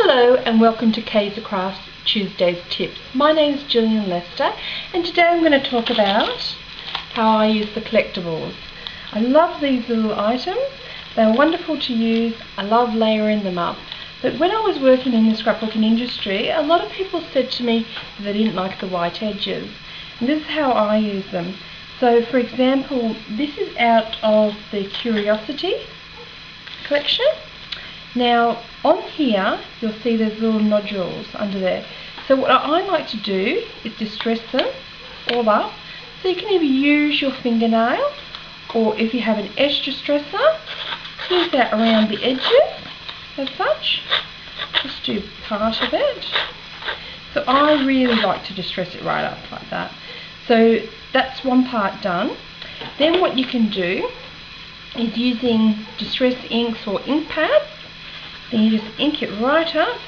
Hello and welcome to Kaisercraft Tuesday's tips. My name is Gillian and today I'm going to talk about how I use the collectibles. I love these little items. They're wonderful to use. I love layering them up. But when I was working in the scrapbooking industry, a lot of people said to me that they didn't like the white edges. And this is how I use them. So for example, this is out of the Curiosity collection. Now on here you'll see there's little nodules under there. So what I like to do is distress them all up. So you can either use your fingernail, or if you have an edge distresser, use that around the edges as such. Just do part of it. So I really like to distress it right up like that. So that's one part done. Then what you can do is using distress inks or ink pads. Then you just ink it right up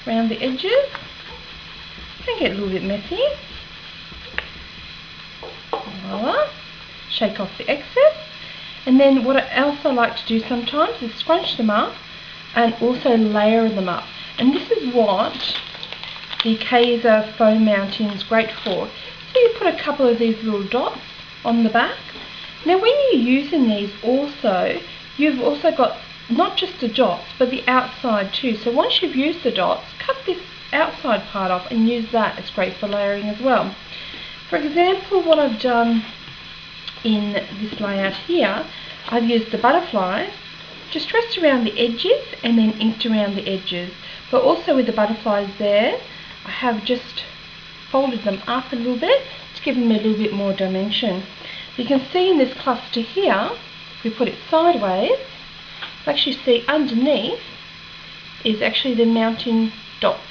around the edges. It can get a little bit messy. Voila. Shake off the excess. And then what else I like to do sometimes is scrunch them up and also layer them up. And this is what the Kaiser foam mounting is great for. So you put a couple of these little dots on the back. Now when you're using these also, you've also got not just the dots but the outside too. So once you've used the dots, cut this outside part off and use that. It's great for layering as well. For example, what I've done in this layout here, I've used the butterflies, distressed around the edges and then inked around the edges. But also with the butterflies there, I have just folded them up a little bit to give them a little bit more dimension. You can see in this cluster here, if we put it sideways, you actually see underneath is actually the mounting dots.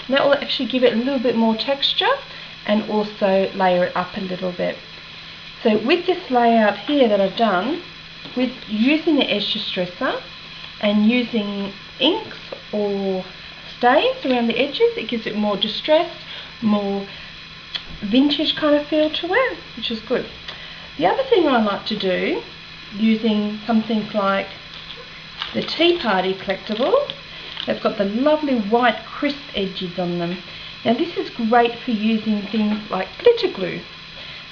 And that will actually give it a little bit more texture and also layer it up a little bit. So with this layout here that I've done, with using the edge distresser and using inks or stains around the edges, it gives it more distressed, more vintage kind of feel to it, which is good. The other thing I like to do, using something like the Tea Party collectible, they've got the lovely white crisp edges on them. Now this is great for using things like glitter glue.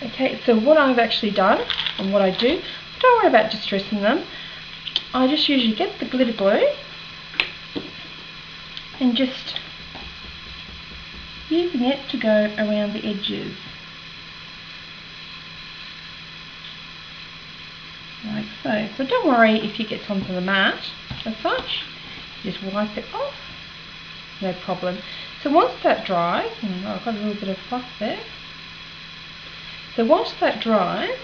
Okay, so what I've actually done and what I do, don't worry about distressing them. I just usually get the glitter glue and just using it to go around the edges. Like so. So don't worry if it gets onto the mat as such. Just wipe it off. No problem. So once that dries, I've got a little bit of fluff there. So once that dries,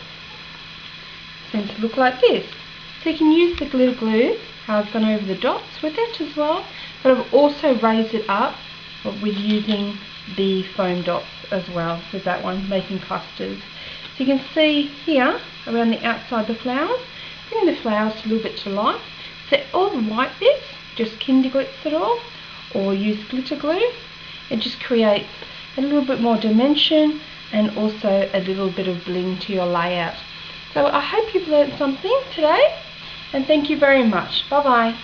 it's going to look like this. So you can use the glitter glue, how I've gone over the dots with it as well, but I've also raised it up with using the foam dots as well with that one, making clusters. So you can see here around the outside of the flowers, bring the flowers a little bit to life. So all the white bits, just Kinder Glitz it all, or use glitter glue. It just creates a little bit more dimension and also a little bit of bling to your layout. So I hope you've learned something today, and thank you very much. Bye bye.